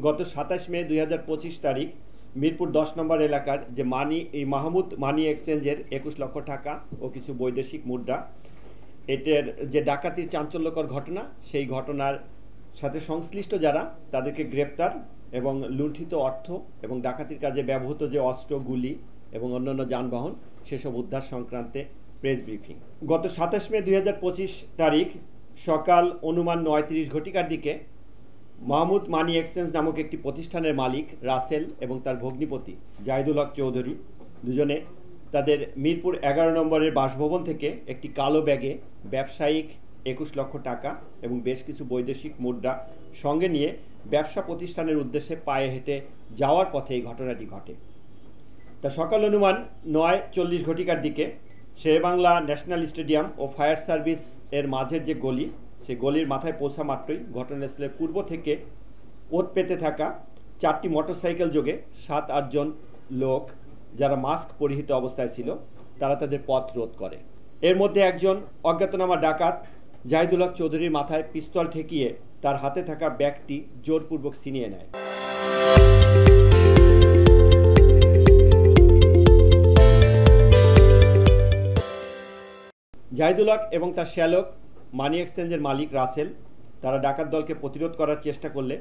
গত ২৭ মে ২০২৫ তারিখ মিরপুর ১০ নম্বর এলাকার যে মাহমুদ মানি এক্সচেঞ্জের ২১ লক্ষ টাকা ও কিছু বৈদেশিক মুদ্রা এটার যে ডাকাতির চাঞ্চল্যকর ঘটনা, সেই ঘটনার সাথে সংশ্লিষ্ট যারা তাদেরকে গ্রেপ্তার এবং লুণ্ঠিত অর্থ এবং ডাকাতির কাজে ব্যবহৃত যে অস্ত্র, গুলি এবং অন্যান্য যানবাহন সেসব উদ্ধার সংক্রান্তে প্রেস ব্রিফিং। গত ২৭ মে ২০২৫ তারিখ সকাল অনুমান ৯:৩০ ঘটিকার দিকে মাহমুদ মানি এক্সচেঞ্জ নামক একটি প্রতিষ্ঠানের মালিক রাসেল এবং তার ভগ্নিপতি জাহিদুল হক চৌধুরী দুজনে তাদের মিরপুর ১১ নম্বরের বাসভবন থেকে একটি কালো ব্যাগে ব্যবসায়িক ২১ লক্ষ টাকা এবং বেশ কিছু বৈদেশিক মুদ্রা সঙ্গে নিয়ে ব্যবসা প্রতিষ্ঠানের উদ্দেশ্যে পায়ে হেঁটে যাওয়ার পথে এই ঘটনাটি ঘটে। তা সকাল অনুমান ৯:৪০ ঘটিকার দিকে শেরেবাংলা ন্যাশনাল স্টেডিয়াম ও ফায়ার সার্ভিস এর মাঝের যে গলি, সেই গলির মাথায় পৌঁছা মাত্রই ঘটনাস্থলের পূর্ব থেকে ওত পেতে থাকা ৪টি মোটরসাইকেল যোগে ৭-৮ জন লোক যারা মাস্ক পরিহিত অবস্থায় ছিল তারা তাদের পথ রোধ করে। এর মধ্যে একজন অজ্ঞাতনামা ডাকাত জাহিদুল হক চৌধুরীর মাথায় পিস্তল ঠেকিয়ে তার হাতে থাকা ব্যাগটি জোরপূর্বক ছিনিয়ে নেয়। জাহিদুল হক এবং তার শ্যালক মানি এক্সচেঞ্জের মালিক রাসেল তারা ডাকাত দলকে প্রতিরোধ করার চেষ্টা করলে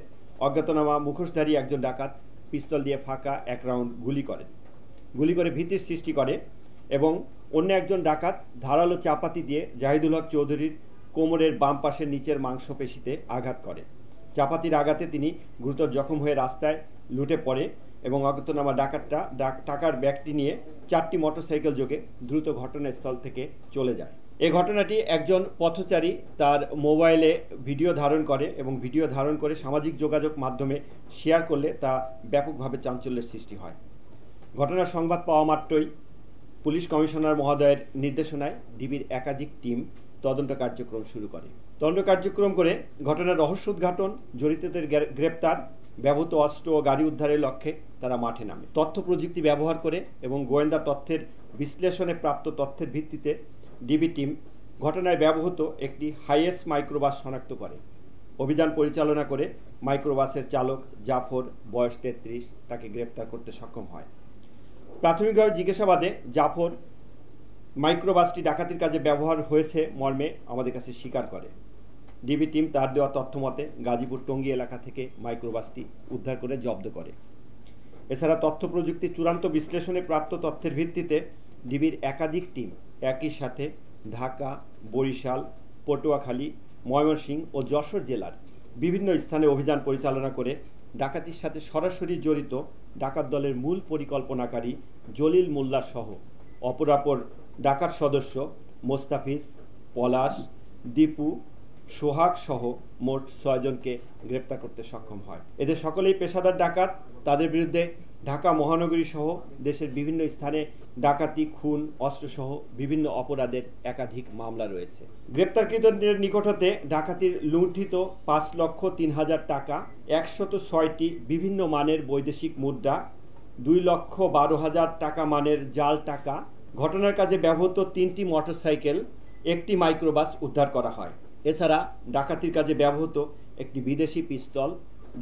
অজ্ঞাতনামা মুখোশধারী একজন ডাকাত পিস্তল দিয়ে ফাঁকা এক রাউন্ড গুলি করে ভীতির সৃষ্টি করে এবং অন্য একজন ডাকাত ধারালো চাপাতি দিয়ে জাহিদুল হক চৌধুরীর কোমরের বাম পাশের নিচের মাংসপেশিতে আঘাত করে। চাপাতির আঘাতে তিনি গুরুতর জখম হয়ে রাস্তায় লুটে পড়ে এবং অজ্ঞাতনামা ডাকাতটা টাকার ব্যাগটি নিয়ে ৪টি মোটরসাইকেল যোগে দ্রুত ঘটনাস্থল থেকে চলে যায়। এই ঘটনাটি একজন পথচারী তার মোবাইলে ভিডিও ধারণ করে এবং ভিডিও ধারণ করে সামাজিক যোগাযোগ মাধ্যমে শেয়ার করলে তা ব্যাপকভাবে চাঞ্চল্যের সৃষ্টি হয়। ঘটনার সংবাদ পাওয়া মাত্রই পুলিশ কমিশনার মহোদয়ের নির্দেশনায় ডিবির একাধিক টিম তদন্ত কার্যক্রম শুরু করে। তদন্ত কার্যক্রম করে ঘটনার রহস্য উদ্ঘাটন, জড়িতদের গ্রেপ্তার, ব্যবহৃত অস্ত্র ও গাড়ি উদ্ধারের লক্ষ্যে তারা মাঠে নামে। তথ্য প্রযুক্তি ব্যবহার করে এবং গোয়েন্দা তথ্যের বিশ্লেষণে প্রাপ্ত তথ্যের ভিত্তিতে ডিবি টিম ঘটনায় ব্যবহৃত একটি হাইয়েস্ট মাইক্রোবাস শনাক্ত করে। অভিযান পরিচালনা করে মাইক্রোবাসের চালক জাফর, বয়স ৩৩, তাকে গ্রেপ্তার করতে সক্ষম হয়। প্রাথমিকভাবে জিজ্ঞাসাবাদে জাফর মাইক্রোবাসটি ডাকাতির কাজে ব্যবহার হয়েছে মর্মে আমাদের কাছে স্বীকার করে। ডিবি টিম তার দেওয়া তথ্য মতে গাজীপুর টঙ্গী এলাকা থেকে মাইক্রোবাসটি উদ্ধার করে জব্দ করে। এছাড়া তথ্য প্রযুক্তির চূড়ান্ত বিশ্লেষণে প্রাপ্ত তথ্যের ভিত্তিতে ডিবির একাধিক টিম একই সাথে ঢাকা, বরিশাল, পটুয়াখালী, ময়মনসিংহ ও যশোর জেলার বিভিন্ন স্থানে অভিযান পরিচালনা করে ডাকাতির সাথে সরাসরি জড়িত ডাকাত দলের মূল পরিকল্পনাকারী জলিল মোল্লা সহ অপরাপর ডাকাত সদস্য মোস্তাফিজ, পলাশ, দীপু, সোহাগ সহ মোট ৬ জনকে গ্রেপ্তার করতে সক্ষম হয়। এদের সকলেই পেশাদার ডাকাত। তাদের বিরুদ্ধে ঢাকা মহানগরী সহ দেশের বিভিন্ন স্থানে ডাকাতি, খুন, অস্ত্রসহ বিভিন্ন অপরাধের একাধিক মামলা রয়েছে। গ্রেপ্তারকৃতদের নিকট হতে ডাকাতির লুণ্ঠিত ৫,০৩,০০০ টাকা, ১০৬টি বিভিন্ন মানের বৈদেশিক মুদ্রা, ২,১২,০০০ টাকা মানের জাল টাকা, ঘটনার কাজে ব্যবহৃত ৩টি মোটরসাইকেল, একটি মাইক্রোবাস উদ্ধার করা হয়। এছাড়া ডাকাতির কাজে ব্যবহৃত একটি বিদেশি পিস্তল,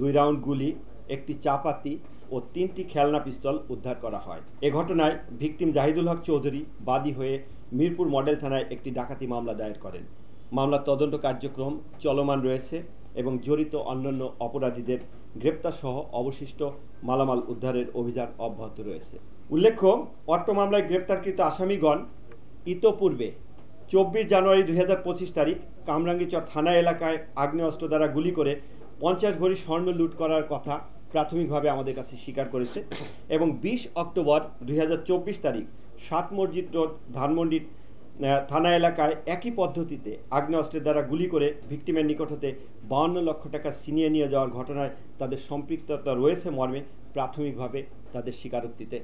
২ রাউন্ড গুলি, একটি চাপাতি ও ৩টি খেলনা পিস্তল উদ্ধার করা হয়। এ ঘটনায় ভিকটিম জাহিদুল হক চৌধুরী বাদী হয়ে মিরপুর মডেল থানায় একটি ডাকাতি মামলা দায়ের করেন। মামলার তদন্ত কার্যক্রম চলমান রয়েছে এবং জড়িত অন্যান্য অপরাধীদের গ্রেপ্তার সহ অবশিষ্ট মালামাল উদ্ধারের অভিযান অব্যাহত রয়েছে। উল্লেখ্য, অট্ট মামলায় গ্রেপ্তারকৃত আসামিগণ ইতোপূর্বে ২৪ জানুয়ারি ২০২৫ তারিখ কামরাঙ্গীচর থানা এলাকায় আগ্নেয়াস্ত্র দ্বারা গুলি করে ৫০ ভরি স্বর্ণ লুট করার কথা প্রাথমিকভাবে আমাদের কাছে স্বীকার করেছে এবং ২০ অক্টোবর ২০২৪ তারিখ ৭ মসজিদ রোড, ধানমন্ডি থানা এলাকায় একই পদ্ধতিতে আগ্নেয়াস্ত্রের দ্বারা গুলি করে ভিকটিমের নিকট হতে ৫২ লক্ষ টাকা ছিনিয়ে নিয়ে যাওয়ার ঘটনায় তাদের সম্পৃক্ততা রয়েছে মর্মে প্রাথমিকভাবে তাদের স্বীকারোক্তিতে